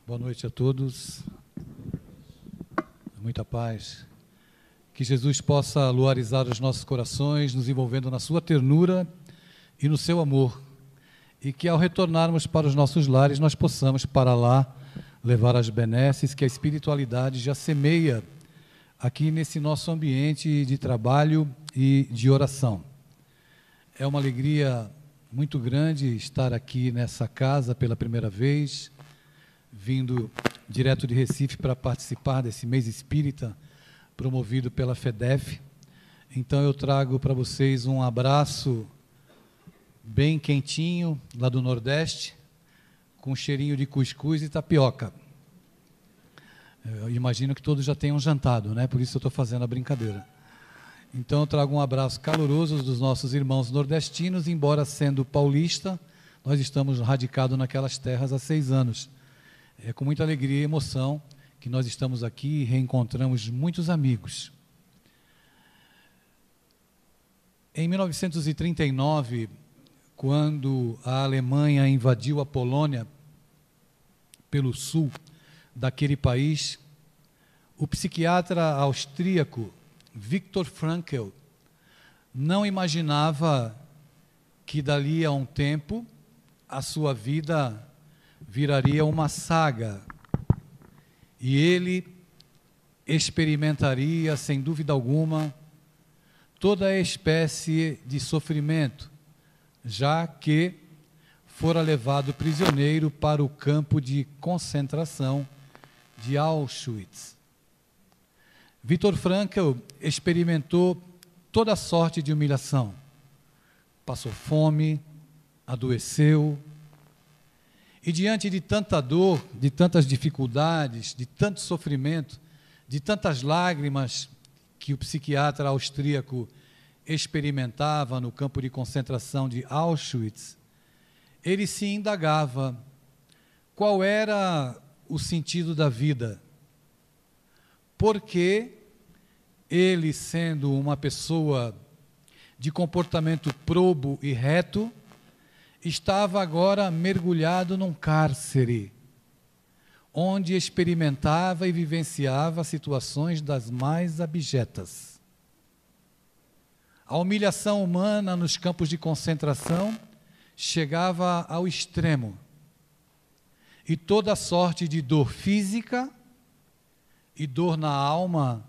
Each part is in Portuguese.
Boa noite a todos. Muita paz. Que Jesus possa luarizar os nossos corações, nos envolvendo na sua ternura e no seu amor. E que ao retornarmos para os nossos lares, nós possamos para lá levar as benesses que a espiritualidade já semeia aqui nesse nosso ambiente de trabalho e de oração. É uma alegria muito grande estar aqui nessa casa pela primeira vez, vindo direto de Recife para participar desse mês espírita promovido pela FEDEF. Então eu trago para vocês um abraço bem quentinho lá do Nordeste, com cheirinho de cuscuz e tapioca. Eu imagino que todos já tenham jantado, né? Por isso eu estou fazendo a brincadeira. Então eu trago um abraço caloroso dos nossos irmãos nordestinos, embora sendo paulista, nós estamos radicados naquelas terras há 6 anos. É com muita alegria e emoção que nós estamos aqui e reencontramos muitos amigos. Em 1939, quando a Alemanha invadiu a Polônia pelo sul daquele país, o psiquiatra austríaco Viktor Frankl não imaginava que dali a um tempo a sua vida viraria uma saga e ele experimentaria, sem dúvida alguma, toda a espécie de sofrimento, já que fora levado prisioneiro para o campo de concentração de Auschwitz. Viktor Frankl experimentou toda sorte de humilhação. Passou fome, adoeceu, e diante de tanta dor, de tantas dificuldades, de tanto sofrimento, de tantas lágrimas que o psiquiatra austríaco experimentava no campo de concentração de Auschwitz, ele se indagava qual era o sentido da vida. Porque ele, sendo uma pessoa de comportamento probo e reto, estava agora mergulhado num cárcere, onde experimentava e vivenciava situações das mais abjetas. A humilhação humana nos campos de concentração chegava ao extremo, e toda sorte de dor física e dor na alma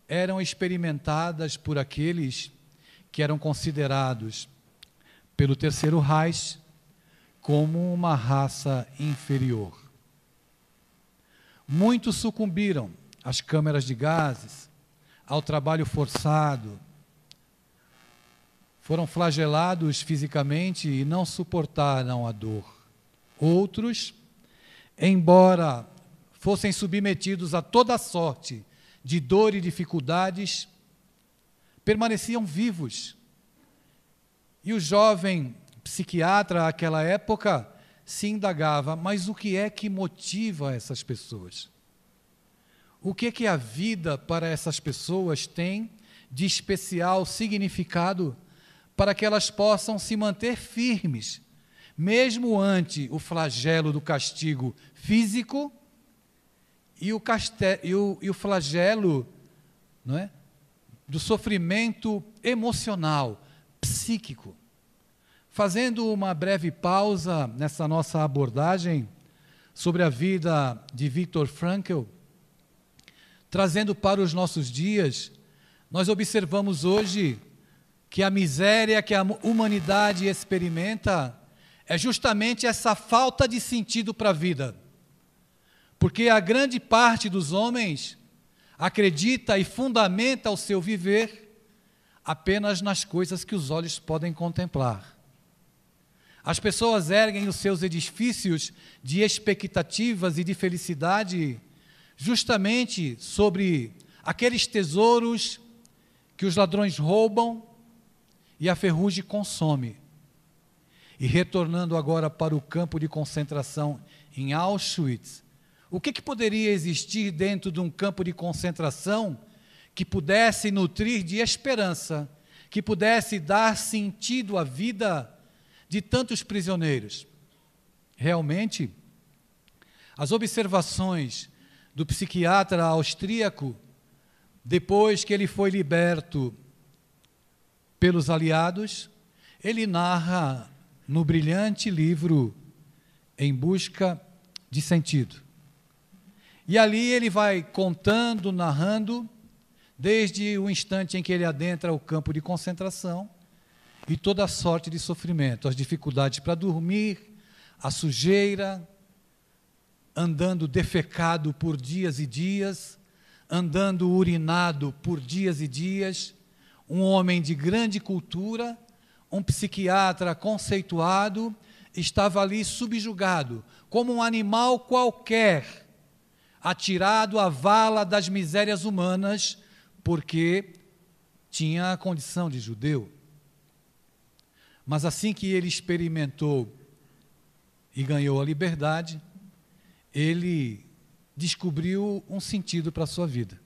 eram experimentadas por aqueles que eram considerados pelo Terceiro Reich como uma raça inferior. Muitos sucumbiram às câmeras de gases, ao trabalho forçado, foram flagelados fisicamente e não suportaram a dor. Outros, embora fossem submetidos a toda sorte de dor e dificuldades, permaneciam vivos. E o jovem psiquiatra, àquela época, se indagava, mas o que é que motiva essas pessoas? O que é que a vida para essas pessoas tem de especial significado para que elas possam se manter firmes, mesmo ante o flagelo do castigo físico e o flagelo, não é, do sofrimento emocional, psíquico. Fazendo uma breve pausa nessa nossa abordagem sobre a vida de Viktor Frankl, trazendo para os nossos dias, nós observamos hoje que a miséria que a humanidade experimenta é justamente essa falta de sentido para a vida. Porque a grande parte dos homens acredita e fundamenta o seu viver apenas nas coisas que os olhos podem contemplar. As pessoas erguem os seus edifícios de expectativas e de felicidade justamente sobre aqueles tesouros que os ladrões roubam e a ferrugem consome. E retornando agora para o campo de concentração em Auschwitz, o que poderia existir dentro de um campo de concentração que pudesse nutrir de esperança, que pudesse dar sentido à vida de tantos prisioneiros? Realmente, As observações do psiquiatra austríaco, depois que ele foi liberto pelos aliados, ele narra no brilhante livro Em Busca de Sentido. E ali ele vai contando, narrando, desde o instante em que ele adentra o campo de concentração e toda a sorte de sofrimento, as dificuldades para dormir, a sujeira, andando defecado por dias e dias, andando urinado por dias e dias, um homem de grande cultura, um psiquiatra conceituado, estava ali subjugado, como um animal qualquer, atirado à vala das misérias humanas, porque tinha a condição de judeu. Mas assim que ele experimentou e ganhou a liberdade, ele descobriu um sentido para a sua vida.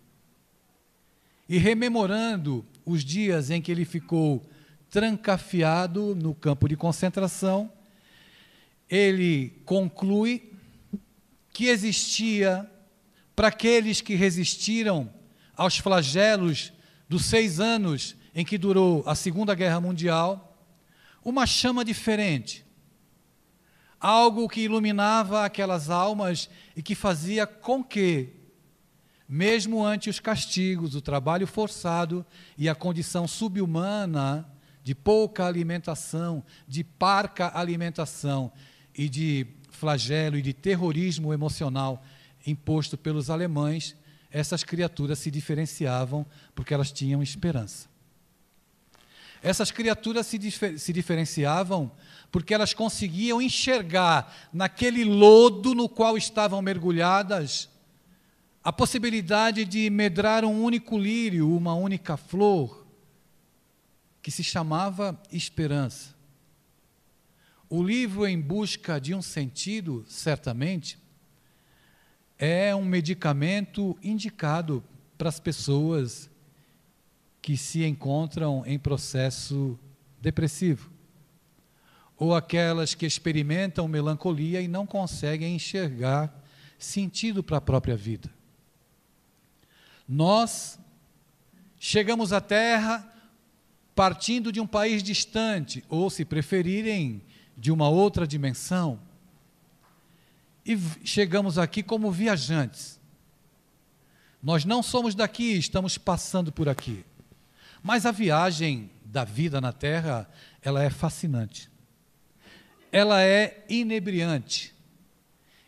E rememorando os dias em que ele ficou trancafiado no campo de concentração, ele conclui que existia, para aqueles que resistiram aos flagelos dos 6 anos em que durou a Segunda Guerra Mundial, uma chama diferente, algo que iluminava aquelas almas e que fazia com que, mesmo ante os castigos, o trabalho forçado e a condição subhumana de pouca alimentação, de parca alimentação e de flagelo e de terrorismo emocional imposto pelos alemães, essas criaturas se diferenciavam porque elas tinham esperança. Essas criaturas se diferenciavam porque elas conseguiam enxergar naquele lodo no qual estavam mergulhadas a possibilidade de medrar um único lírio, uma única flor, que se chamava esperança. O livro Em Busca de um Sentido, certamente, é um medicamento indicado para as pessoas que se encontram em processo depressivo, ou aquelas que experimentam melancolia e não conseguem enxergar sentido para a própria vida. Nós chegamos à Terra partindo de um país distante, ou, se preferirem, de uma outra dimensão, e chegamos aqui como viajantes. Nós não somos daqui, estamos passando por aqui. Mas a viagem da vida na Terra, ela é fascinante. Ela é inebriante.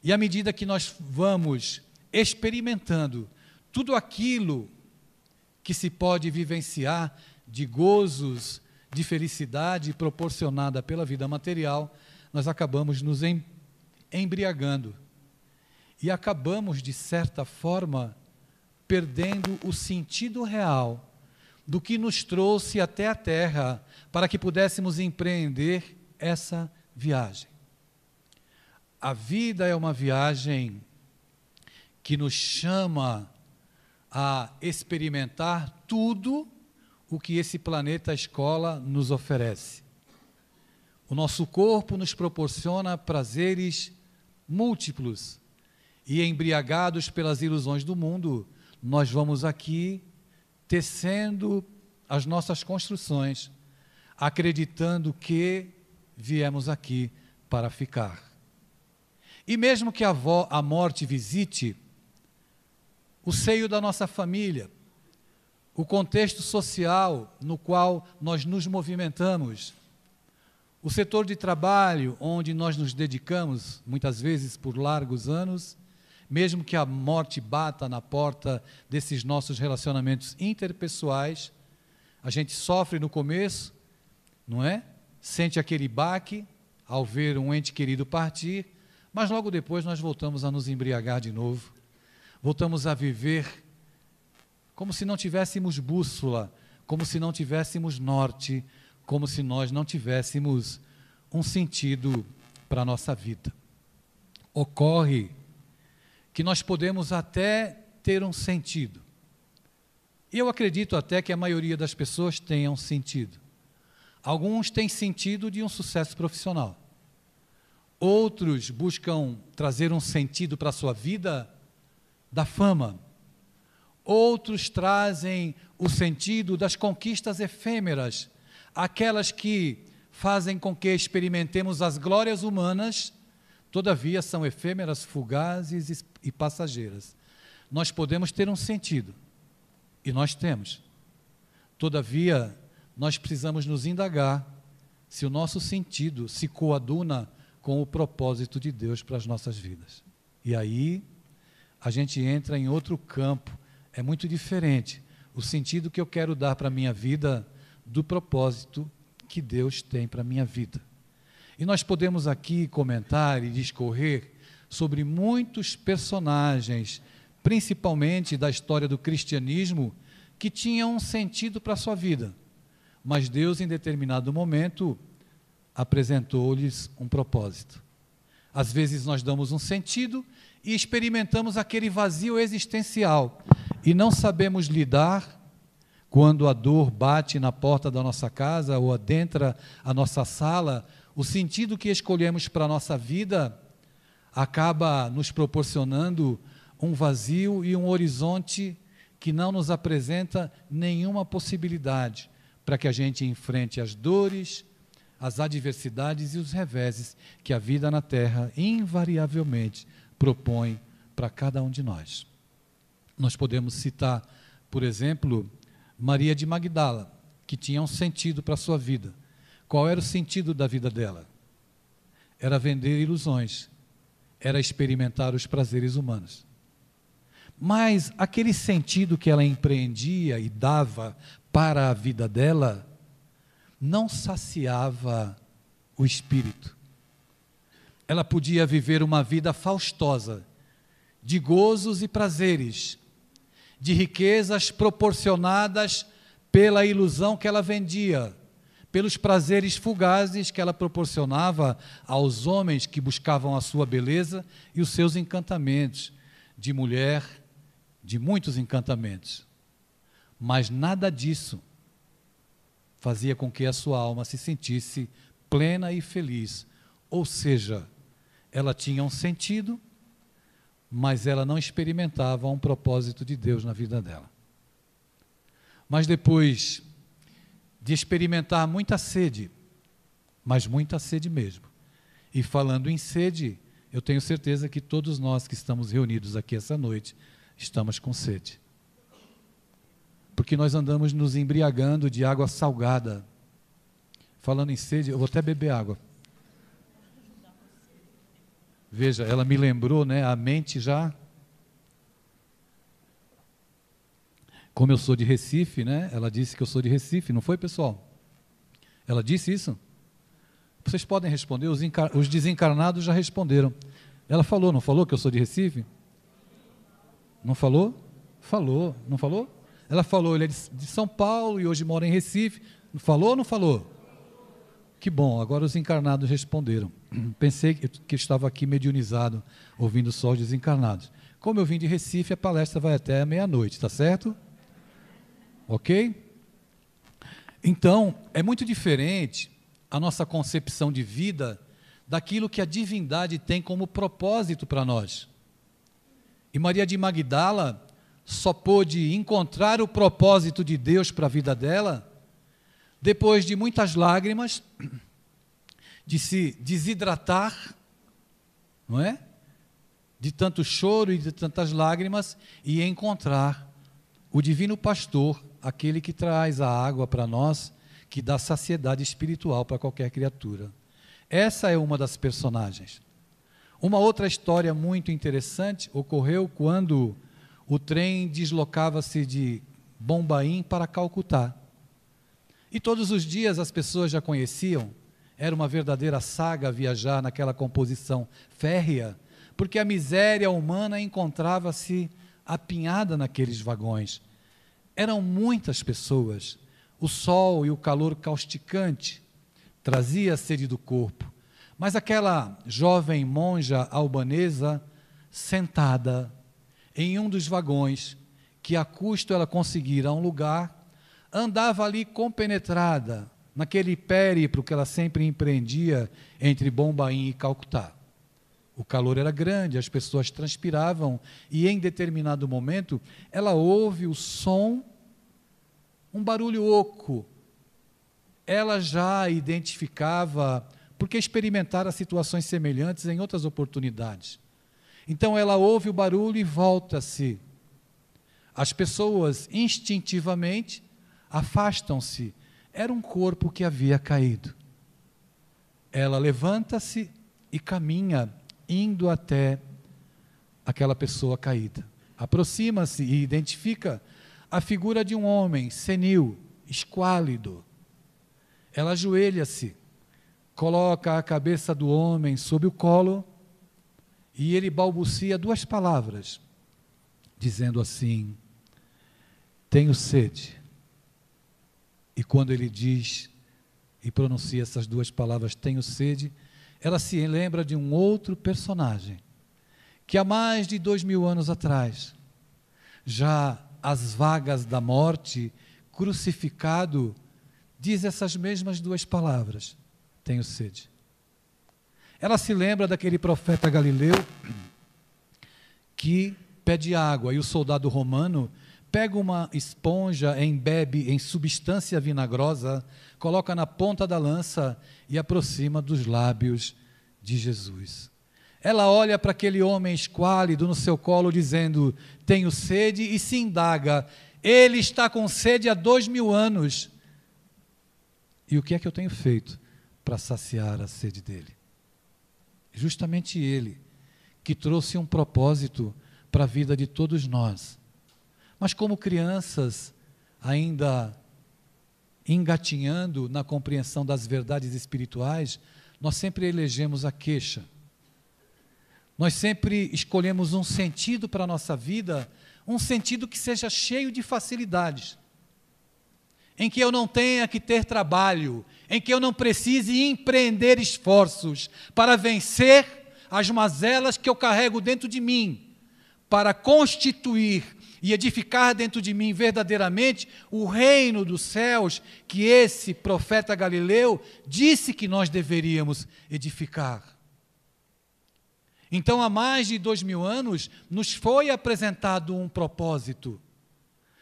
E à medida que nós vamos experimentando tudo aquilo que se pode vivenciar de gozos, de felicidade proporcionada pela vida material, nós acabamos nos embriagando. E acabamos, de certa forma, perdendo o sentido real do que nos trouxe até a Terra, para que pudéssemos empreender essa viagem. A vida é uma viagem que nos chama a experimentar tudo o que esse planeta escola nos oferece. O nosso corpo nos proporciona prazeres múltiplos e, embriagados pelas ilusões do mundo, nós vamos aqui tecendo as nossas construções, acreditando que viemos aqui para ficar. E mesmo que a morte visite o seio da nossa família, o contexto social no qual nós nos movimentamos, o setor de trabalho onde nós nos dedicamos, muitas vezes por largos anos, mesmo que a morte bata na porta desses nossos relacionamentos interpessoais, a gente sofre no começo, não é? Sente aquele baque ao ver um ente querido partir, mas logo depois nós voltamos a nos embriagar de novo, voltamos a viver como se não tivéssemos bússola, como se não tivéssemos norte, como se nós não tivéssemos um sentido para a nossa vida. Ocorre que nós podemos até ter um sentido. E eu acredito até que a maioria das pessoas tenha um sentido. Alguns têm sentido de um sucesso profissional. Outros buscam trazer um sentido para a sua vida da fama. Outros trazem o sentido das conquistas efêmeras, aquelas que fazem com que experimentemos as glórias humanas, todavia são efêmeras, fugazes e passageiras. Nós podemos ter um sentido, e nós temos. Todavia, nós precisamos nos indagar se o nosso sentido se coaduna com o propósito de Deus para as nossas vidas. E aí, a gente entra em outro campo, é muito diferente o sentido que eu quero dar para a minha vida do propósito que Deus tem para a minha vida. E nós podemos aqui comentar e discorrer sobre muitos personagens, principalmente da história do cristianismo, que tinham um sentido para a sua vida, mas Deus, em determinado momento, apresentou-lhes um propósito. Às vezes nós damos um sentido e experimentamos aquele vazio existencial e não sabemos lidar quando a dor bate na porta da nossa casa ou adentra a nossa sala. O sentido que escolhemos para a nossa vida acaba nos proporcionando um vazio e um horizonte que não nos apresenta nenhuma possibilidade para que a gente enfrente as dores, as adversidades e os reveses que a vida na terra invariavelmente propõe para cada um de nós. Nós podemos citar, por exemplo, Maria de Magdala, que tinha um sentido para a sua vida. Qual era o sentido da vida dela? Era vender ilusões, era experimentar os prazeres humanos. Mas aquele sentido que ela empreendia e dava para a vida dela, não saciava o espírito. Ela podia viver uma vida faustosa, de gozos e prazeres, de riquezas proporcionadas pela ilusão que ela vendia, pelos prazeres fugazes que ela proporcionava aos homens que buscavam a sua beleza e os seus encantamentos, de mulher, de muitos encantamentos. Mas nada disso fazia com que a sua alma se sentisse plena e feliz. Ou seja, ela tinha um sentido, mas ela não experimentava um propósito de Deus na vida dela. Mas depois de experimentar muita sede, mas muita sede mesmo, e falando em sede, eu tenho certeza que todos nós que estamos reunidos aqui essa noite, estamos com sede. Porque nós andamos nos embriagando de água salgada. Falando em sede, eu vou até beber água. Veja, ela me lembrou, né? A mente já. Como eu sou de Recife, né? Ela disse que eu sou de Recife, não foi, pessoal? Ela disse isso? Vocês podem responder, os desencarnados já responderam. Ela falou, não falou que eu sou de Recife? Não falou? Falou, não falou? Ela falou, ele é de São Paulo e hoje mora em Recife. Falou ou não falou? Que bom, agora os encarnados responderam. Pensei que estava aqui mediunizado, ouvindo só os desencarnados. Como eu vim de Recife, a palestra vai até meia-noite, tá certo? Ok? Então, é muito diferente a nossa concepção de vida daquilo que a divindade tem como propósito para nós. E Maria de Magdala só pôde encontrar o propósito de Deus para a vida dela depois de muitas lágrimas, de se desidratar, não é? De tanto choro e de tantas lágrimas, e encontrar o divino pastor, aquele que traz a água para nós, que dá saciedade espiritual para qualquer criatura. Essa é uma das personagens. Uma outra história muito interessante ocorreu quando o trem deslocava-se de Bombaim para Calcutá. E todos os dias as pessoas já conheciam, era uma verdadeira saga viajar naquela composição férrea, porque a miséria humana encontrava-se apinhada naqueles vagões. Eram muitas pessoas, o sol e o calor causticante trazia a sede do corpo, mas aquela jovem monja albanesa, sentada em um dos vagões, que a custo ela conseguira um lugar, andava ali compenetrada naquele périplo que ela sempre empreendia entre Bombaim e Calcutá. O calor era grande, as pessoas transpiravam, e em determinado momento ela ouve o som, um barulho oco. Ela já identificava, porque experimentara situações semelhantes em outras oportunidades. Então ela ouve o barulho e volta-se. As pessoas instintivamente afastam-se. Era um corpo que havia caído. Ela levanta-se e caminha, indo até aquela pessoa caída. Aproxima-se e identifica a figura de um homem senil, esquálido. Ela ajoelha-se, coloca a cabeça do homem sob o colo e ele balbucia 2 palavras, dizendo assim: tenho sede. E quando ele diz e pronuncia essas 2 palavras, tenho sede, ela se lembra de um outro personagem, que há mais de 2000 anos atrás, já às vagas da morte, crucificado, diz essas mesmas 2 palavras, tenho sede. Ela se lembra daquele profeta galileu que pede água, e o soldado romano pega uma esponja, embebe em substância vinagrosa, coloca na ponta da lança e aproxima dos lábios de Jesus. Ela olha para aquele homem esquálido no seu colo, dizendo, tenho sede, e se indaga, ele está com sede há 2000 anos. E o que é que eu tenho feito para saciar a sede dele? Justamente ele, que trouxe um propósito para a vida de todos nós. Mas como crianças, ainda engatinhando na compreensão das verdades espirituais, nós sempre elegemos a queixa. Nós sempre escolhemos um sentido para a nossa vida, um sentido que seja cheio de facilidades, em que eu não tenha que ter trabalho, em que eu não precise empreender esforços para vencer as mazelas que eu carrego dentro de mim, para constituir e edificar dentro de mim verdadeiramente o reino dos céus que esse profeta galileu disse que nós deveríamos edificar. Então, há mais de 2000 anos, nos foi apresentado um propósito,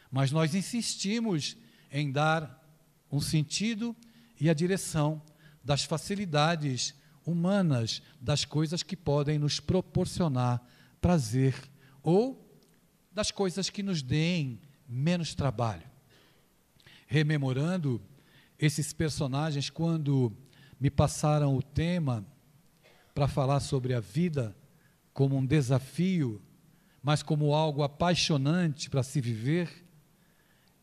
mas nós insistimos em dar um sentido e a direção das facilidades humanas, das coisas que podem nos proporcionar prazer, ou das coisas que nos deem menos trabalho. Rememorando esses personagens, quando me passaram o tema para falar sobre a vida como um desafio, mas como algo apaixonante para se viver,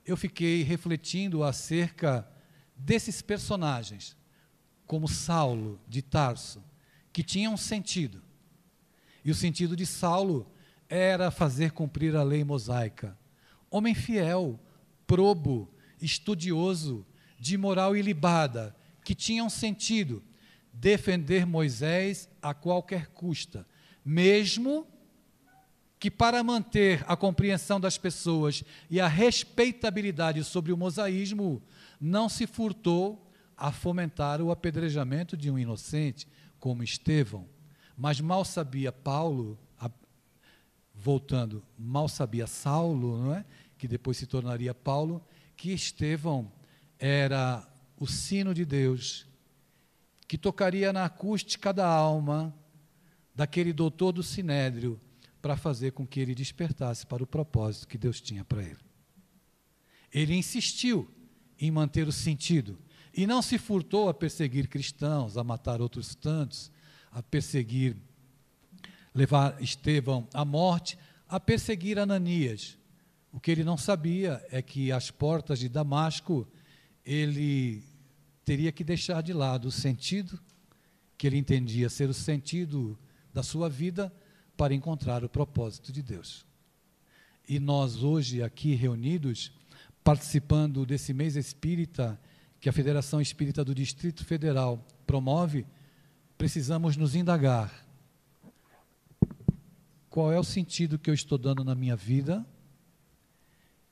eu fiquei refletindo acerca desses personagens, como Saulo de Tarso, que tinha um sentido. E o sentido de Saulo era fazer cumprir a lei mosaica. Homem fiel, probo, estudioso, de moral ilibada, que tinha um sentido, defender Moisés a qualquer custa, mesmo que para manter a compreensão das pessoas e a respeitabilidade sobre o mosaísmo, não se furtou a fomentar o apedrejamento de um inocente, como Estevão. Mas mal sabia Paulo, mal sabia Saulo, não é? Que depois se tornaria Paulo, que Estevão era o sino de Deus, que tocaria na acústica da alma daquele doutor do Sinédrio, para fazer com que ele despertasse para o propósito que Deus tinha para ele. Ele insistiu em manter o sentido, e não se furtou a perseguir cristãos, a matar outros tantos, a perseguir, levar Estevão à morte, a perseguir Ananias. O que ele não sabia é que às portas de Damasco, ele teria que deixar de lado o sentido, que ele entendia ser o sentido da sua vida, para encontrar o propósito de Deus. E nós hoje aqui reunidos, participando desse mês espírita, que a Federação Espírita do Distrito Federal promove, precisamos nos indagar. Qual é o sentido que eu estou dando na minha vida?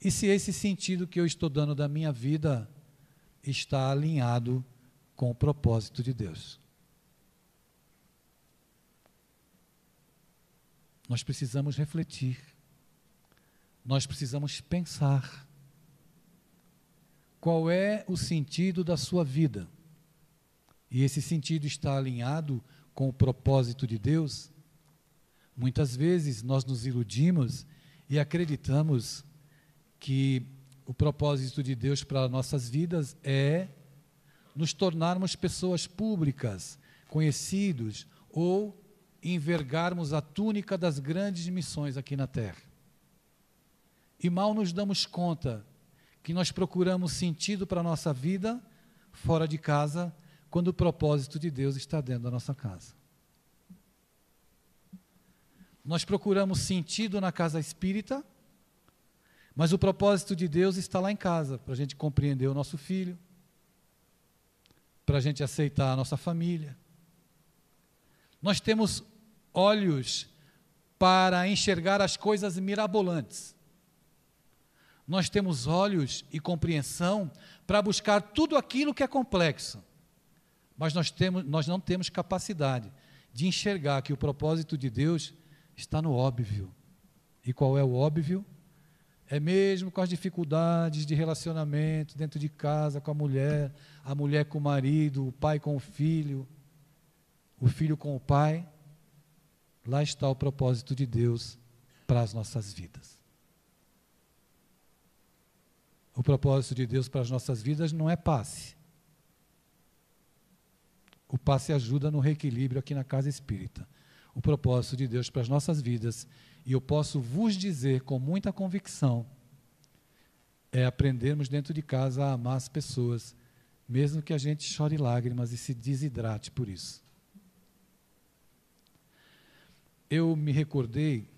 E se esse sentido que eu estou dando da minha vida, está alinhado com o propósito de Deus. Nós precisamos refletir, nós precisamos pensar. Qual é o sentido da sua vida? E esse sentido está alinhado com o propósito de Deus? Muitas vezes nós nos iludimos e acreditamos que o propósito de Deus para nossas vidas é nos tornarmos pessoas públicas, conhecidos, ou envergarmos a túnica das grandes missões aqui na Terra. E mal nos damos conta que nós procuramos sentido para a nossa vida fora de casa, quando o propósito de Deus está dentro da nossa casa. Nós procuramos sentido na casa espírita, mas o propósito de Deus está lá em casa, para a gente compreender o nosso filho, para a gente aceitar a nossa família. Nós temos olhos para enxergar as coisas mirabolantes. Nós temos olhos e compreensão para buscar tudo aquilo que é complexo. Mas nós não temos capacidade de enxergar que o propósito de Deus está no óbvio. E qual é o óbvio? É mesmo com as dificuldades de relacionamento dentro de casa, com a mulher com o marido, o pai com o filho com o pai. Lá está o propósito de Deus para as nossas vidas. O propósito de Deus para as nossas vidas não é passe. O passe ajuda no reequilíbrio aqui na casa espírita. O propósito de Deus para as nossas vidas, e eu posso vos dizer com muita convicção, é aprendermos dentro de casa a amar as pessoas, mesmo que a gente chore lágrimas e se desidrate por isso. Eu me recordei,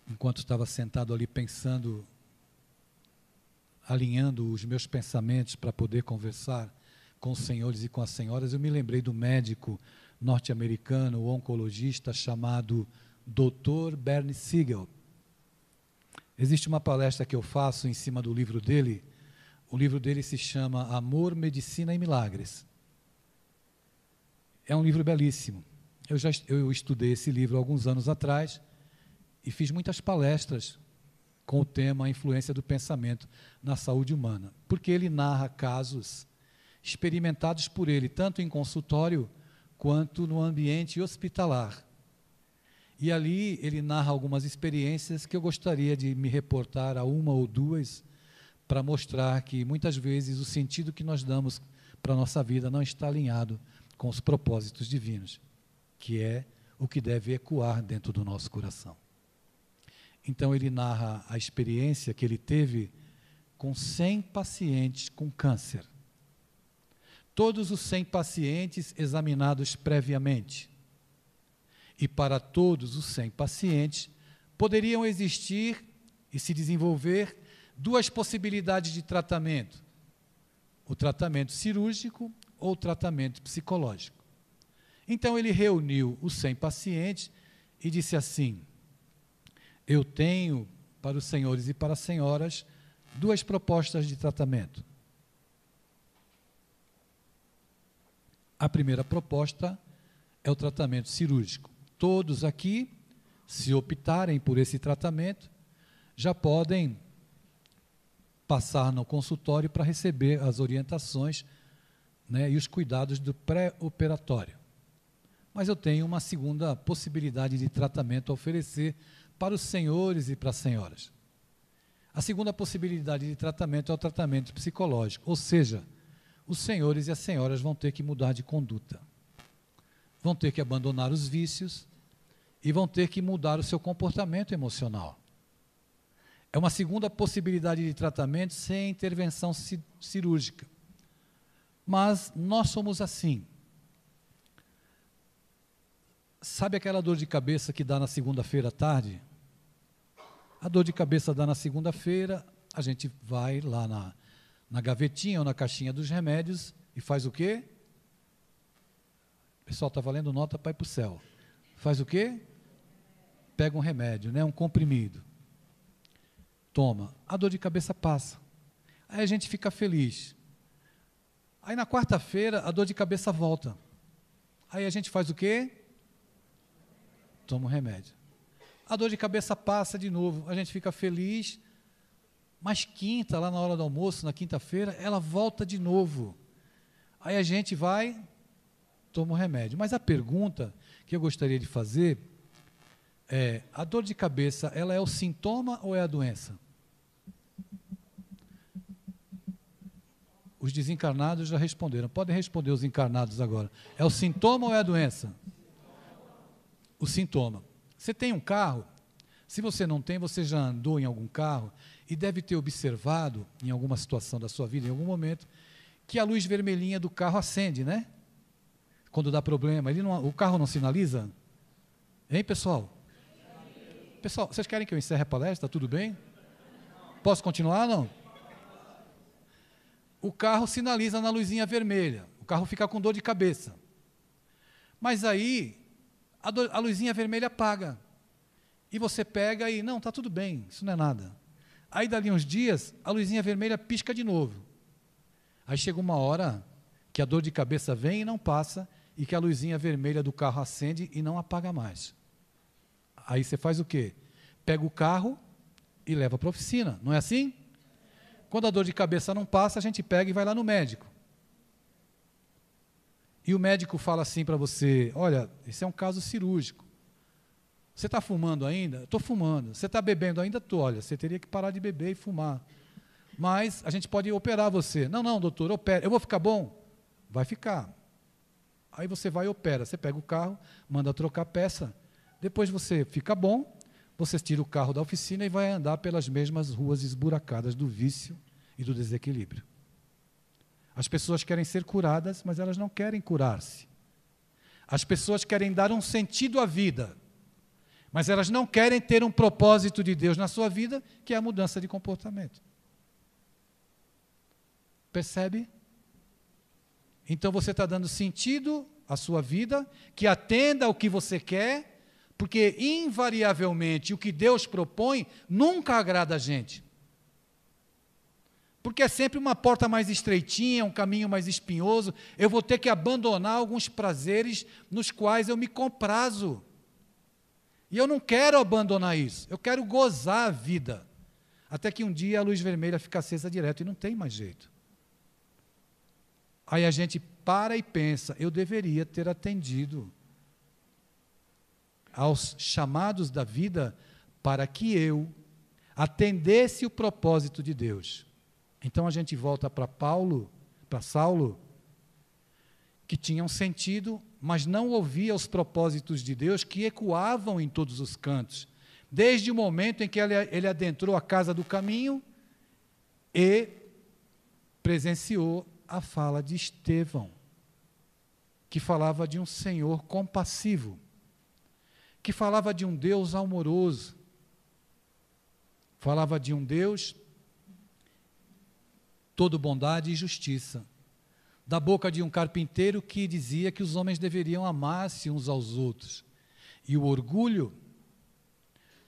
enquanto estava sentado ali pensando, alinhando os meus pensamentos para poder conversar com os senhores e com as senhoras, eu me lembrei do médico norte-americano, o oncologista chamado Dr. Bernie Siegel. Existe uma palestra que eu faço em cima do livro dele. O livro dele se chama Amor, Medicina e Milagres. É um livro belíssimo. Eu estudei esse livro há alguns anos atrás e fiz muitas palestras com o tema A Influência do Pensamento na Saúde Humana, porque ele narra casos experimentados por ele, tanto em consultório quanto no ambiente hospitalar. E ali ele narra algumas experiências que eu gostaria de me reportar a uma ou duas, para mostrar que muitas vezes o sentido que nós damos para a nossa vida não está alinhado com os propósitos divinos, que é o que deve ecoar dentro do nosso coração. Então ele narra a experiência que ele teve com 100 pacientes com câncer. Todos os 100 pacientes examinados previamente. E para todos os 100 pacientes, poderiam existir e se desenvolver duas possibilidades de tratamento: o tratamento cirúrgico ou o tratamento psicológico. Então ele reuniu os 100 pacientes e disse assim: eu tenho para os senhores e para as senhoras duas propostas de tratamento. A primeira proposta é o tratamento cirúrgico. Todos aqui, se optarem por esse tratamento, já podem passar no consultório para receber as orientações, né, e os cuidados do pré-operatório. Mas eu tenho uma segunda possibilidade de tratamento a oferecer para os senhores e para as senhoras. A segunda possibilidade de tratamento é o tratamento psicológico, ou seja, os senhores e as senhoras vão ter que mudar de conduta, vão ter que abandonar os vícios e vão ter que mudar o seu comportamento emocional. É uma segunda possibilidade de tratamento sem intervenção cirúrgica. Mas nós somos assim. Sabe aquela dor de cabeça que dá na segunda-feira à tarde? A dor de cabeça dá na segunda-feira, a gente vai lá na gavetinha ou na caixinha dos remédios e faz o quê? O pessoal está valendo nota para ir para o céu. Faz o quê? Pega um remédio, né? Um comprimido. Toma. A dor de cabeça passa. Aí a gente fica feliz. Aí na quarta-feira a dor de cabeça volta. Aí a gente faz o quê? Toma um remédio. A dor de cabeça passa de novo, a gente fica feliz, mas quinta, lá na hora do almoço, na quinta-feira, ela volta de novo. Aí a gente vai, toma um remédio. Mas a pergunta que eu gostaria de fazer é, a dor de cabeça, ela é o sintoma ou é a doença? Os desencarnados já responderam. Podem responder os encarnados agora. É o sintoma ou é a doença? O sintoma. Você tem um carro? Se você não tem, você já andou em algum carro e deve ter observado, em alguma situação da sua vida, em algum momento, que a luz vermelhinha do carro acende, né? Quando dá problema. O carro não sinaliza? Hein, pessoal? Pessoal, vocês querem que eu encerre a palestra? Tudo bem? Posso continuar, não? O carro sinaliza na luzinha vermelha. O carro fica com dor de cabeça. Mas aí, a luzinha vermelha apaga. E você pega e, não, está tudo bem, isso não é nada. Aí, dali uns dias, a luzinha vermelha pisca de novo. Aí chega uma hora que a dor de cabeça vem e não passa, e que a luzinha vermelha do carro acende e não apaga mais. Aí você faz o quê? Pega o carro e leva para a oficina, não é assim? Quando a dor de cabeça não passa, a gente pega e vai lá no médico. E o médico fala assim para você, olha, esse é um caso cirúrgico. Você está fumando ainda? Estou fumando. Você está bebendo ainda? Estou. Olha, você teria que parar de beber e fumar. Mas a gente pode operar você. Não, não, doutor, opera. Eu vou ficar bom? Vai ficar. Aí você vai e opera. Você pega o carro, manda trocar peça. Depois você fica bom, você tira o carro da oficina e vai andar pelas mesmas ruas esburacadas do vício e do desequilíbrio. As pessoas querem ser curadas, mas elas não querem curar-se. As pessoas querem dar um sentido à vida, mas elas não querem ter um propósito de Deus na sua vida, que é a mudança de comportamento. Percebe? Então você está dando sentido à sua vida, que atenda ao que você quer, porque invariavelmente o que Deus propõe nunca agrada a gente. Porque é sempre uma porta mais estreitinha, um caminho mais espinhoso, eu vou ter que abandonar alguns prazeres nos quais eu me comprazo. E eu não quero abandonar isso, eu quero gozar a vida. Até que um dia a luz vermelha fica acesa direto e não tem mais jeito. Aí a gente para e pensa, eu deveria ter atendido aos chamados da vida para que eu atendesse o propósito de Deus. Então a gente volta para Saulo, que tinha um sentido, mas não ouvia os propósitos de Deus que ecoavam em todos os cantos. Desde o momento em que ele adentrou a casa do caminho e presenciou a fala de Estevão, que falava de um Senhor compassivo, que falava de um Deus amoroso, falava de um Deus todo bondade e justiça, da boca de um carpinteiro que dizia que os homens deveriam amar-se uns aos outros. E o orgulho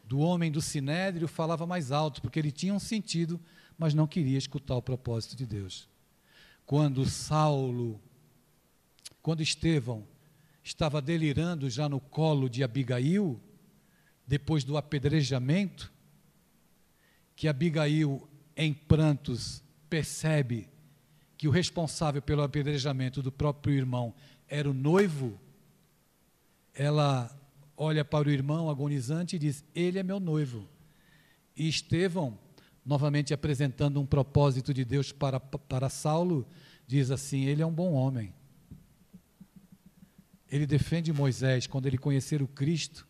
do homem do sinédrio falava mais alto, porque ele tinha um sentido, mas não queria escutar o propósito de Deus. Quando Estevão estava delirando já no colo de Abigail, depois do apedrejamento, que Abigail, em prantos, percebe que o responsável pelo apedrejamento do próprio irmão era o noivo, ela olha para o irmão agonizante e diz, ele é meu noivo. E Estevão, novamente apresentando um propósito de Deus para Saulo, diz assim, ele é um bom homem. Ele defende Moisés, quando ele conhecer o Cristo,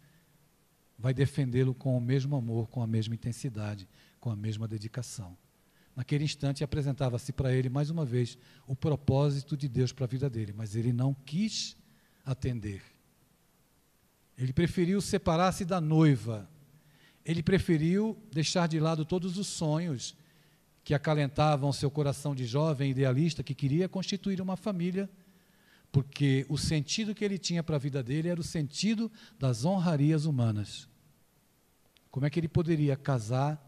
vai defendê-lo com o mesmo amor, com a mesma intensidade, com a mesma dedicação. Naquele instante apresentava-se para ele, mais uma vez, o propósito de Deus para a vida dele, mas ele não quis atender. Ele preferiu separar-se da noiva, ele preferiu deixar de lado todos os sonhos que acalentavam seu coração de jovem idealista, que queria constituir uma família, porque o sentido que ele tinha para a vida dele era o sentido das honrarias humanas. Como é que ele poderia casar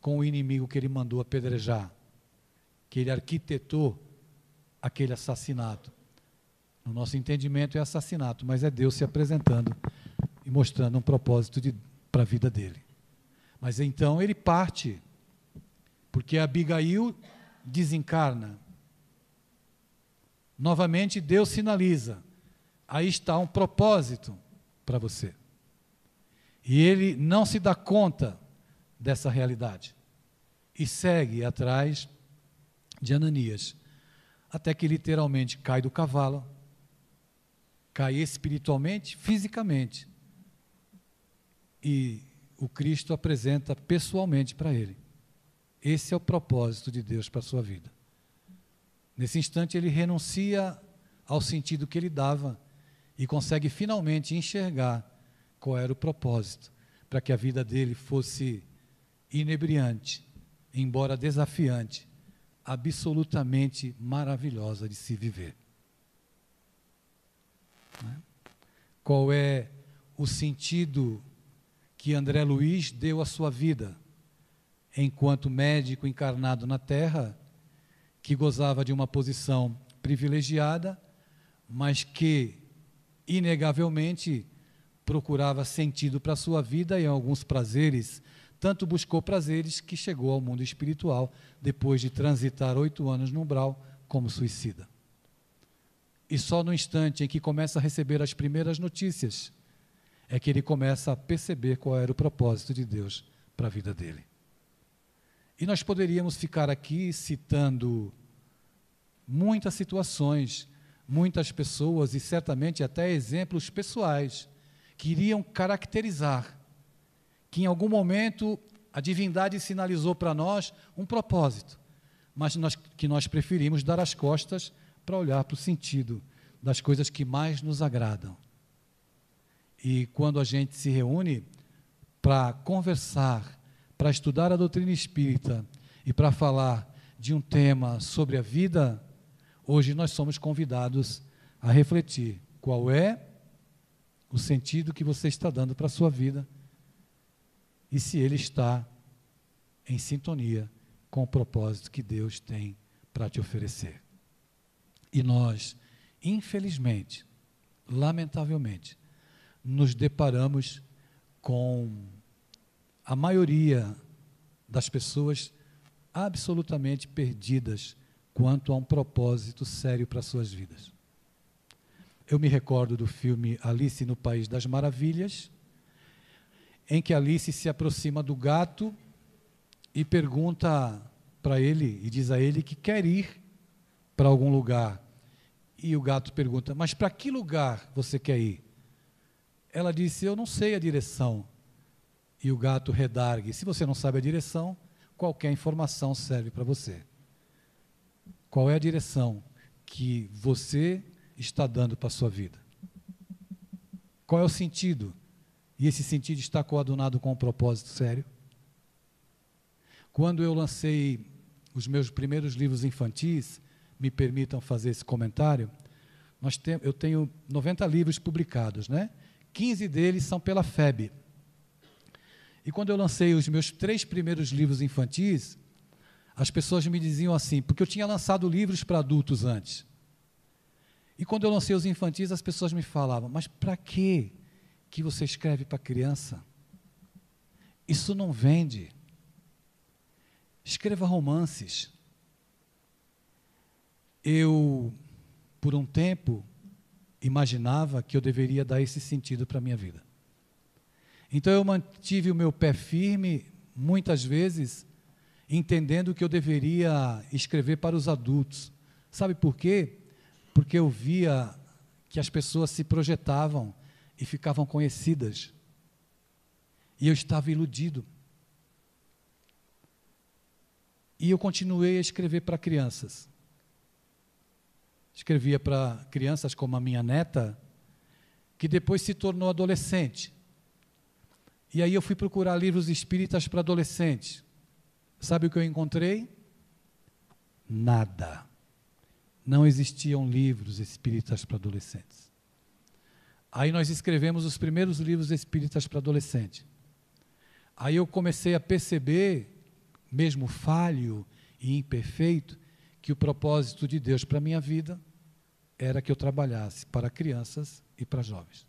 com o inimigo que ele mandou apedrejar, que ele arquitetou aquele assassinato. No nosso entendimento é assassinato, mas é Deus se apresentando e mostrando um propósito para a vida dele. Mas então ele parte, porque Abigail desencarna. Novamente Deus sinaliza, aí está um propósito para você. E ele não se dá conta dessa realidade e segue atrás de Ananias, até que literalmente cai do cavalo, cai espiritualmente, fisicamente, e o Cristo apresenta pessoalmente para ele. Esse é o propósito de Deus para a sua vida. Nesse instante ele renuncia ao sentido que ele dava e consegue finalmente enxergar qual era o propósito, para que a vida dele fosse inebriante, embora desafiante, absolutamente maravilhosa de se viver. Qual é o sentido que André Luiz deu à sua vida, enquanto médico encarnado na Terra, que gozava de uma posição privilegiada, mas que, inegavelmente, procurava sentido para a sua vida e alguns prazeres, tanto buscou prazeres que chegou ao mundo espiritual, depois de transitar 8 anos no umbral como suicida. E só no instante em que começa a receber as primeiras notícias, é que ele começa a perceber qual era o propósito de Deus para a vida dele. E nós poderíamos ficar aqui citando muitas situações, muitas pessoas e certamente até exemplos pessoais que iriam caracterizar que em algum momento a divindade sinalizou para nós um propósito, mas que nós preferimos dar as costas para olhar para o sentido das coisas que mais nos agradam. E quando a gente se reúne para conversar, para estudar a doutrina espírita e para falar de um tema sobre a vida, hoje nós somos convidados a refletir qual é o sentido que você está dando para a sua vida e se ele está em sintonia com o propósito que Deus tem para te oferecer. E nós, infelizmente, lamentavelmente, nos deparamos com a maioria das pessoas absolutamente perdidas quanto a um propósito sério para suas vidas. Eu me recordo do filme Alice no País das Maravilhas, em que Alice se aproxima do gato e pergunta para ele, e diz a ele que quer ir para algum lugar. E o gato pergunta, mas para que lugar você quer ir? Ela disse, eu não sei a direção. E o gato redargue, se você não sabe a direção, qualquer informação serve para você. Qual é a direção que você está dando para a sua vida? Qual é o sentido? E esse sentido está coadunado com um propósito sério? Quando eu lancei os meus primeiros livros infantis, me permitam fazer esse comentário, eu tenho 90 livros publicados, né? 15 deles são pela FEB. E quando eu lancei os meus 3 primeiros livros infantis, as pessoas me diziam assim, porque eu tinha lançado livros para adultos antes. E quando eu lancei os infantis, as pessoas me falavam, mas para que você escreve para criança? Isso não vende. Escreva romances. Eu, por um tempo, imaginava que eu deveria dar esse sentido para a minha vida. Então eu mantive o meu pé firme, muitas vezes, entendendo que eu deveria escrever para os adultos. Sabe por quê? Porque eu via que as pessoas se projetavam e ficavam conhecidas. E eu estava iludido. E eu continuei a escrever para crianças. Escrevia para crianças como a minha neta, que depois se tornou adolescente. E aí eu fui procurar livros espíritas para adolescentes. Sabe o que eu encontrei? Nada. Não existiam livros espíritas para adolescentes. Aí nós escrevemos os primeiros livros espíritas para adolescente. Aí eu comecei a perceber, mesmo falho e imperfeito, que o propósito de Deus para a minha vida era que eu trabalhasse para crianças e para jovens.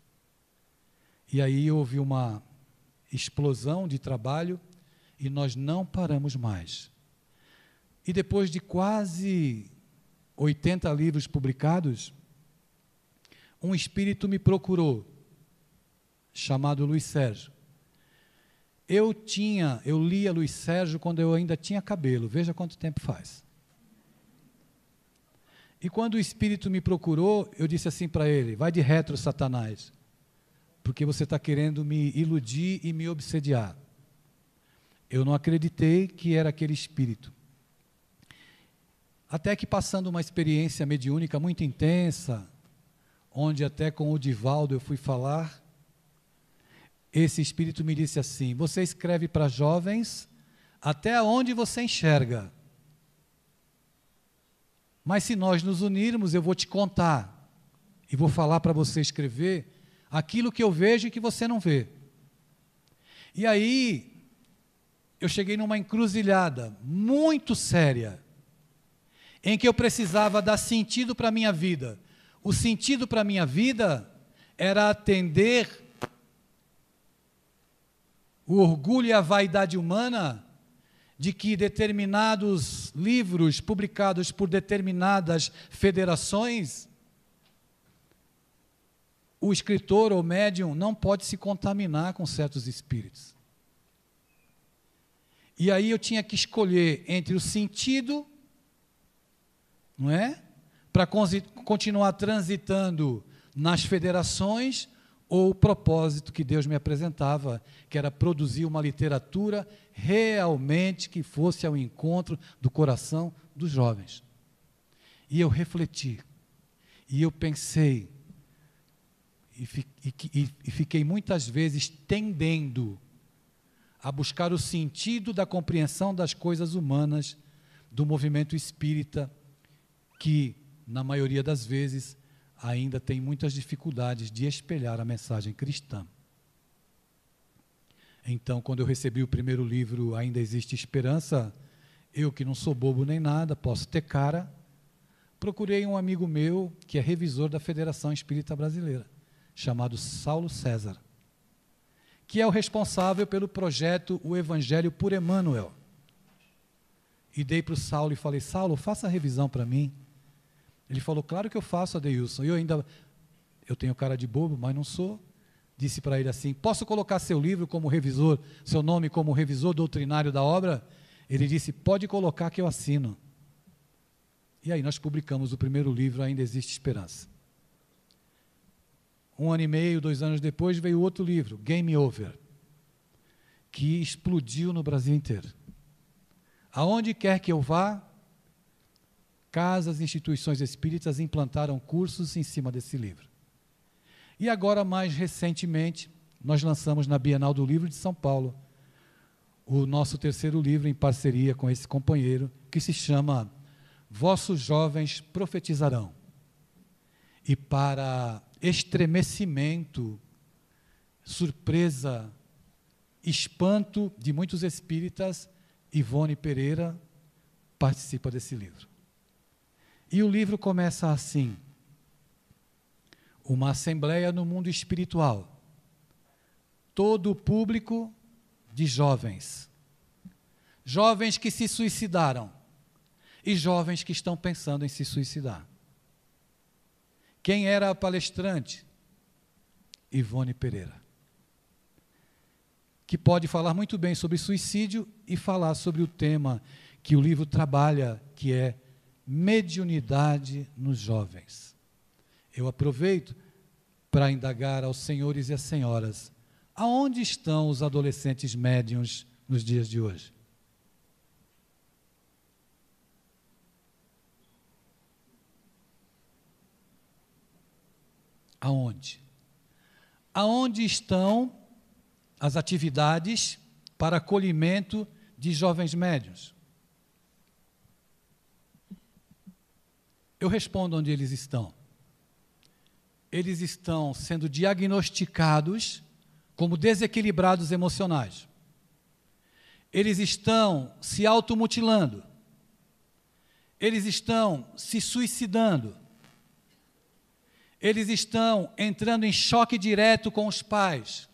E aí houve uma explosão de trabalho e nós não paramos mais. E depois de quase 80 livros publicados, um espírito me procurou, chamado Luiz Sérgio. Eu lia Luiz Sérgio quando eu ainda tinha cabelo, veja quanto tempo faz. E quando o espírito me procurou, eu disse assim para ele: vai de retro, Satanás, porque você está querendo me iludir e me obsediar. Eu não acreditei que era aquele espírito. Até que, passando uma experiência mediúnica muito intensa, onde até com o Divaldo eu fui falar, esse espírito me disse assim: você escreve para jovens até onde você enxerga. Mas se nós nos unirmos, eu vou te contar e vou falar para você escrever aquilo que eu vejo e que você não vê. E aí, eu cheguei numa encruzilhada muito séria, em que eu precisava dar sentido para a minha vida. O sentido para a minha vida era atender o orgulho e a vaidade humana de que determinados livros publicados por determinadas federações, o escritor ou médium não pode se contaminar com certos espíritos. E aí eu tinha que escolher entre o sentido, não é? Para continuar transitando nas federações, ou o propósito que Deus me apresentava, que era produzir uma literatura realmente que fosse ao encontro do coração dos jovens. E eu refleti, e eu pensei, e fiquei muitas vezes tendendo a buscar o sentido da compreensão das coisas humanas do movimento espírita, que, na maioria das vezes, ainda tem muitas dificuldades de espelhar a mensagem cristã. Então, quando eu recebi o primeiro livro, Ainda Existe Esperança, eu que não sou bobo nem nada, posso ter cara, procurei um amigo meu, que é revisor da Federação Espírita Brasileira, chamado Saulo César, que é o responsável pelo projeto O Evangelho por Emmanuel. E dei para o Saulo e falei: Saulo, faça a revisão para mim. Ele falou: claro que eu faço, Adeilson. Eu tenho cara de bobo, mas não sou. Disse para ele assim: posso colocar seu livro como revisor, seu nome como revisor doutrinário da obra? Ele disse: pode colocar que eu assino. E aí nós publicamos o primeiro livro, Ainda Existe Esperança. 1 ano e meio, 2 anos depois, veio outro livro, Game Over, que explodiu no Brasil inteiro. Aonde quer que eu vá, casas e instituições espíritas implantaram cursos em cima desse livro. E agora, mais recentemente, nós lançamos na Bienal do Livro de São Paulo o nosso terceiro livro, em parceria com esse companheiro, que se chama Vossos Jovens Profetizarão. E para estremecimento, surpresa, espanto de muitos espíritas, Ivone Pereira participa desse livro. E o livro começa assim: uma assembleia no mundo espiritual, todo o público de jovens, jovens que se suicidaram e jovens que estão pensando em se suicidar. Quem era a palestrante? Ivone Pereira, que pode falar muito bem sobre suicídio e falar sobre o tema que o livro trabalha, que é mediunidade nos jovens. Eu aproveito para indagar aos senhores e às senhoras: aonde estão os adolescentes médiuns nos dias de hoje? Aonde? Aonde estão as atividades para acolhimento de jovens médiuns? Eu respondo onde eles estão. Eles estão sendo diagnosticados como desequilibrados emocionais. Eles estão se automutilando. eles estão se suicidando, eles estão entrando em choque direto com os pais,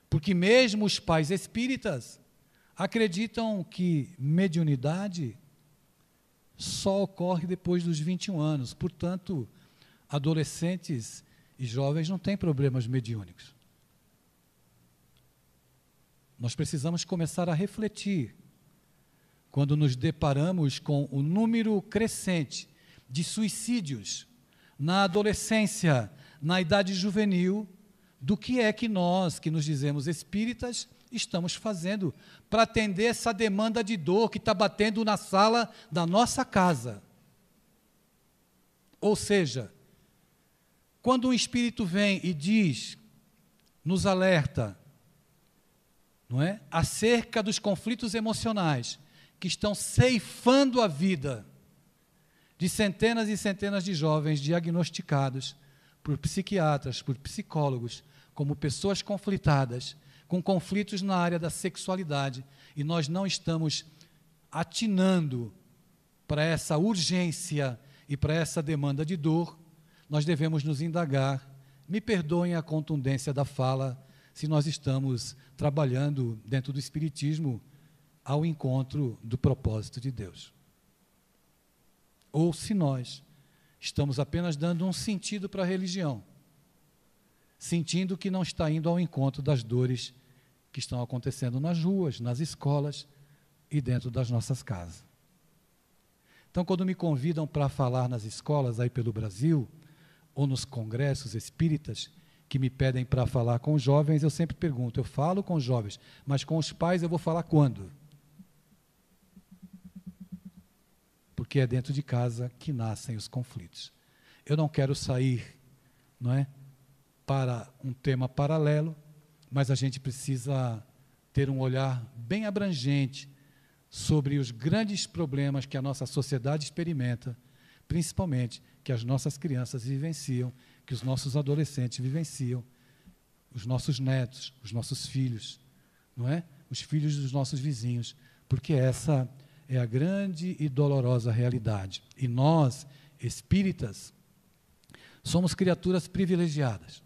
porque mesmo os pais espíritas acreditam que mediunidade só ocorre depois dos 21 anos, portanto, adolescentes e jovens não têm problemas mediúnicos. Nós precisamos começar a refletir quando nos deparamos com o número crescente de suicídios na adolescência, na idade juvenil, do que é que nós, que nos dizemos espíritas, estamos fazendo para atender essa demanda de dor que está batendo na sala da nossa casa. Ou seja, quando um espírito vem e diz, nos alerta, não é? Acerca dos conflitos emocionais que estão ceifando a vida de centenas e centenas de jovens diagnosticados por psiquiatras, por psicólogos, como pessoas conflitadas, com conflitos na área da sexualidade, e nós não estamos atinando para essa urgência e para essa demanda de dor, nós devemos nos indagar. Me perdoem a contundência da fala, se nós estamos trabalhando dentro do Espiritismo ao encontro do propósito de Deus. Ou se nós estamos apenas dando um sentido para a religião, sentindo que não está indo ao encontro das dores que estão acontecendo nas ruas, nas escolas e dentro das nossas casas. Então, quando me convidam para falar nas escolas aí pelo Brasil, ou nos congressos espíritas, que me pedem para falar com os jovens, eu sempre pergunto, eu falo com os jovens, mas com os pais eu vou falar quando? Porque é dentro de casa que nascem os conflitos. Eu não quero sair, não é, para um tema paralelo, mas a gente precisa ter um olhar bem abrangente sobre os grandes problemas que a nossa sociedade experimenta, principalmente que as nossas crianças vivenciam, que os nossos adolescentes vivenciam, os nossos netos, os nossos filhos, não é? Os filhos dos nossos vizinhos, porque essa é a grande e dolorosa realidade. E nós, espíritas, somos criaturas privilegiadas.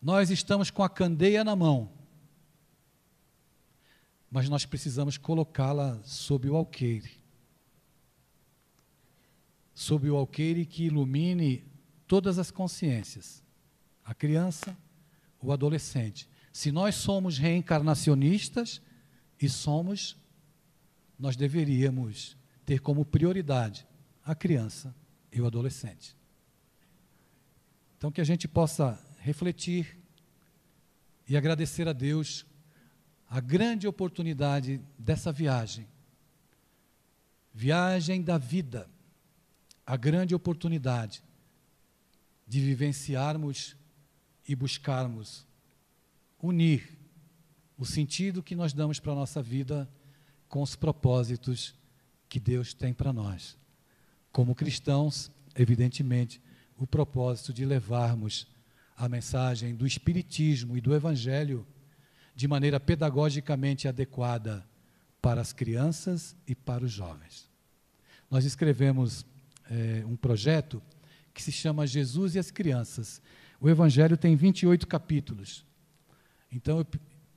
Nós estamos com a candeia na mão, mas nós precisamos colocá-la sob o alqueire. Sob o alqueire que ilumine todas as consciências, a criança, o adolescente. Se nós somos reencarnacionistas, e somos, nós deveríamos ter como prioridade a criança e o adolescente. Então, que a gente possa refletir e agradecer a Deus a grande oportunidade dessa viagem da vida, a grande oportunidade de vivenciarmos e buscarmos unir o sentido que nós damos para a nossa vida com os propósitos que Deus tem para nós. Como cristãos, evidentemente, o propósito de levarmos a mensagem do Espiritismo e do Evangelho de maneira pedagogicamente adequada para as crianças e para os jovens. Nós escrevemos um projeto que se chama Jesus e as Crianças. O Evangelho tem 28 capítulos. Então, eu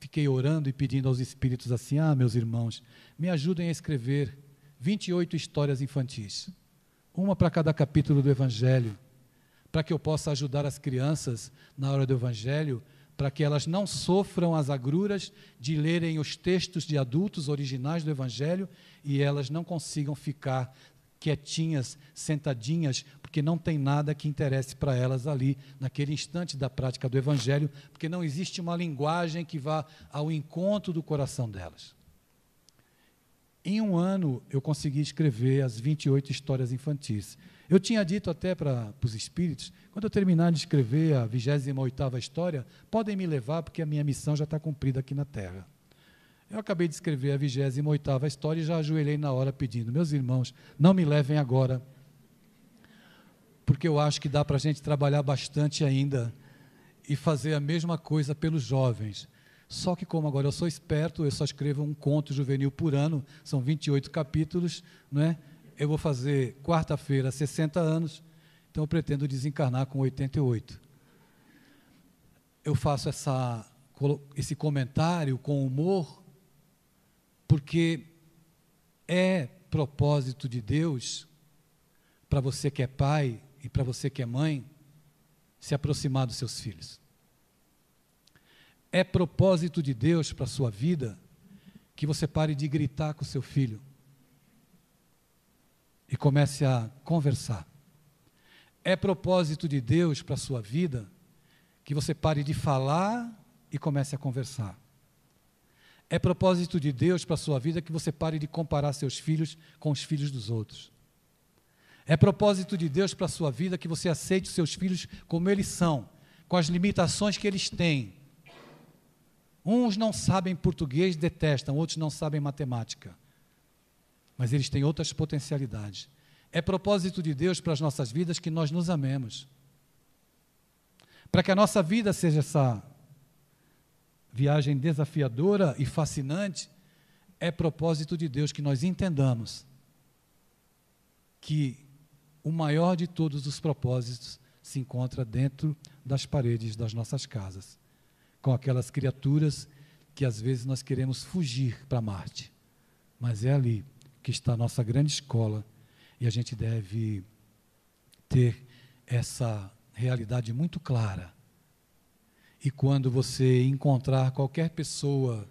fiquei orando e pedindo aos espíritos assim, meus irmãos, me ajudem a escrever 28 histórias infantis, uma para cada capítulo do Evangelho, para que eu possa ajudar as crianças na hora do Evangelho, para que elas não sofram as agruras de lerem os textos de adultos originais do Evangelho e elas não consigam ficar quietinhas, sentadinhas, porque não tem nada que interesse para elas ali, naquele instante da prática do Evangelho, porque não existe uma linguagem que vá ao encontro do coração delas. Em um ano, eu consegui escrever as 28 histórias infantis. Eu tinha dito até para os espíritos, quando eu terminar de escrever a 28ª história, podem me levar, porque a minha missão já está cumprida aqui na Terra. Eu acabei de escrever a 28ª história e já ajoelhei na hora pedindo, meus irmãos, não me levem agora, porque eu acho que dá para a gente trabalhar bastante ainda e fazer a mesma coisa pelos jovens. Só que como agora eu sou esperto, eu só escrevo um conto juvenil por ano, são 28 capítulos, não é? eu vou fazer quarta-feira 60 anos, então eu pretendo desencarnar com 88. Eu faço esse comentário com humor, porque é propósito de Deus, para você que é pai e para você que é mãe, se aproximar dos seus filhos. É propósito de Deus para a sua vida que você pare de gritar com o seu filho e comece a conversar. É propósito de Deus para a sua vida que você pare de falar e comece a conversar. É propósito de Deus para a sua vida que você pare de comparar seus filhos com os filhos dos outros. É propósito de Deus para a sua vida que você aceite os seus filhos como eles são, com as limitações que eles têm. Uns não sabem português, detestam, outros não sabem matemática. Mas eles têm outras potencialidades. É propósito de Deus para as nossas vidas que nós nos amemos. Para que a nossa vida seja essa viagem desafiadora e fascinante, é propósito de Deus que nós entendamos que o maior de todos os propósitos se encontra dentro das paredes das nossas casas, com aquelas criaturas que às vezes nós queremos fugir para Marte, mas é ali que está a nossa grande escola e a gente deve ter essa realidade muito clara. E quando você encontrar qualquer pessoa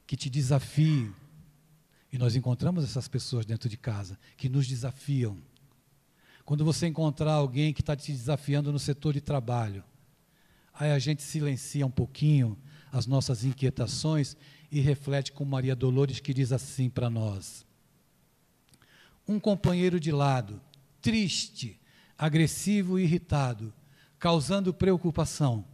que te desafie, e nós encontramos essas pessoas dentro de casa, que nos desafiam. Quando você encontrar alguém que está te desafiando no setor de trabalho, aí a gente silencia um pouquinho as nossas inquietações e reflete com Maria Dolores, que diz assim para nós: um companheiro de lado, triste, agressivo e irritado, causando preocupação.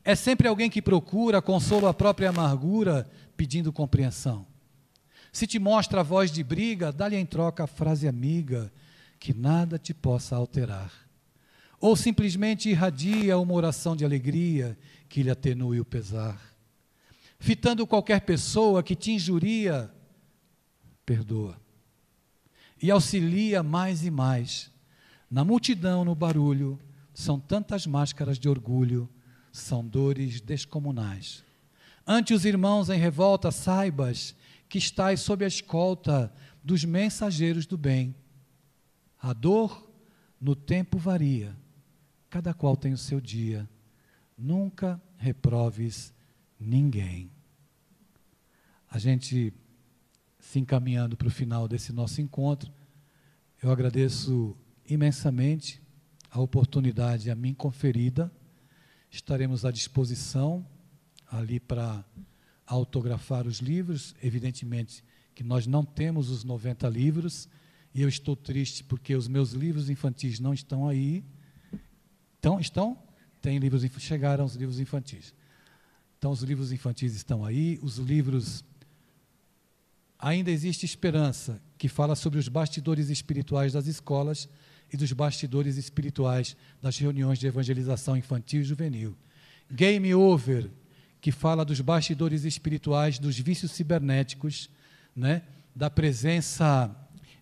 É sempre alguém que procura consolo à própria amargura, pedindo compreensão. Se te mostra a voz de briga, dá-lhe em troca a frase amiga, que nada te possa alterar. Ou simplesmente irradia uma oração de alegria, que lhe atenue o pesar. Fitando qualquer pessoa que te injuria, perdoa. E auxilia mais e mais. Na multidão, no barulho, são tantas máscaras de orgulho, são dores descomunais. Ante os irmãos em revolta, saibas que estás sob a escolta dos mensageiros do bem. A dor no tempo varia, cada qual tem o seu dia. Nunca reproves ninguém. A gente se encaminhando para o final desse nosso encontro, eu agradeço imensamente a oportunidade a mim conferida. Estaremos à disposição ali para autografar os livros. Evidentemente que nós não temos os 90 livros, e eu estou triste porque os meus livros infantis não estão aí. Então, estão? Tem livros, chegaram os livros infantis. Então, os livros infantis estão aí, os livros... Ainda existe esperança, que fala sobre os bastidores espirituais das escolas e dos bastidores espirituais das reuniões de evangelização infantil e juvenil. Game Over, que fala dos bastidores espirituais dos vícios cibernéticos, né, da presença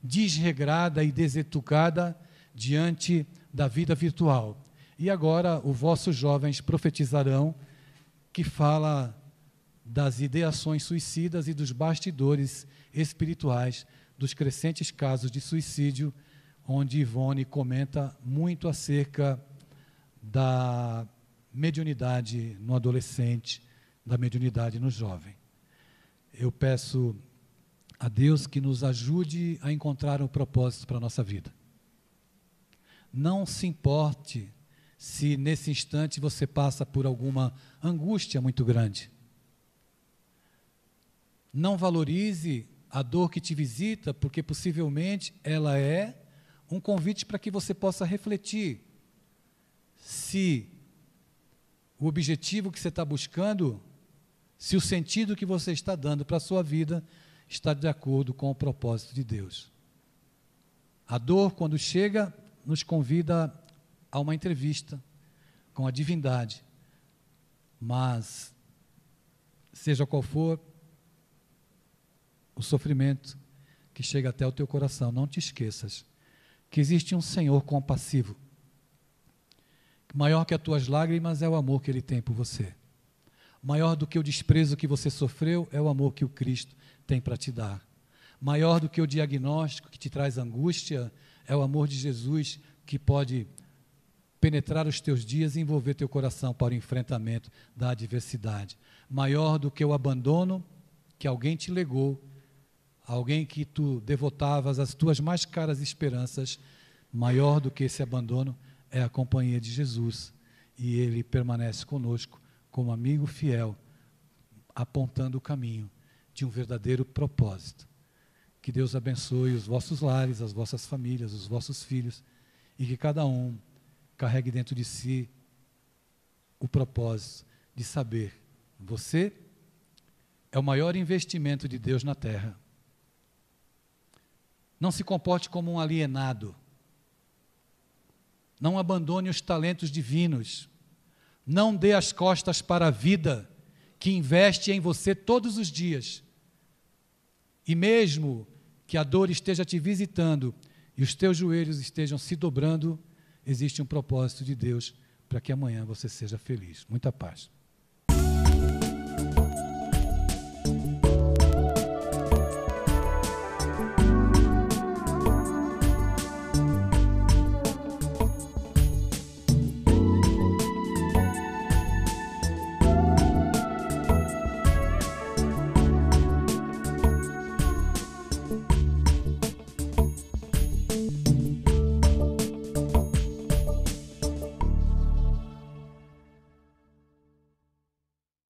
desregrada e deseducada diante da vida virtual. E agora, o Vossos Jovens Profetizarão, que fala das ideações suicidas e dos bastidores espirituais dos crescentes casos de suicídio, onde Ivone comenta muito acerca da mediunidade no adolescente, da mediunidade no jovem. Eu peço a Deus que nos ajude a encontrar um propósito para a nossa vida. Não se importe se nesse instante você passa por alguma angústia muito grande. Não valorize a dor que te visita, porque possivelmente ela é um convite para que você possa refletir se o objetivo que você está buscando, se o sentido que você está dando para a sua vida está de acordo com o propósito de Deus. A dor, quando chega, nos convida a uma entrevista com a divindade, mas, seja qual for o sofrimento, que chega até o teu coração. Não te esqueças que existe um Senhor compassivo. Maior que as tuas lágrimas é o amor que Ele tem por você. Maior do que o desprezo que você sofreu é o amor que o Cristo tem para te dar. Maior do que o diagnóstico que te traz angústia é o amor de Jesus que pode penetrar os teus dias e envolver teu coração para o enfrentamento da adversidade. Maior do que o abandono que alguém te legou, alguém que tu devotavas as tuas mais caras esperanças, maior do que esse abandono é a companhia de Jesus. E Ele permanece conosco como amigo fiel, apontando o caminho de um verdadeiro propósito. Que Deus abençoe os vossos lares, as vossas famílias, os vossos filhos, e que cada um carregue dentro de si o propósito de saber: você é o maior investimento de Deus na terra. Não se comporte como um alienado. Não abandone os talentos divinos. Não dê as costas para a vida que investe em você todos os dias. E mesmo que a dor esteja te visitando e os teus joelhos estejam se dobrando, existe um propósito de Deus para que amanhã você seja feliz. Muita paz.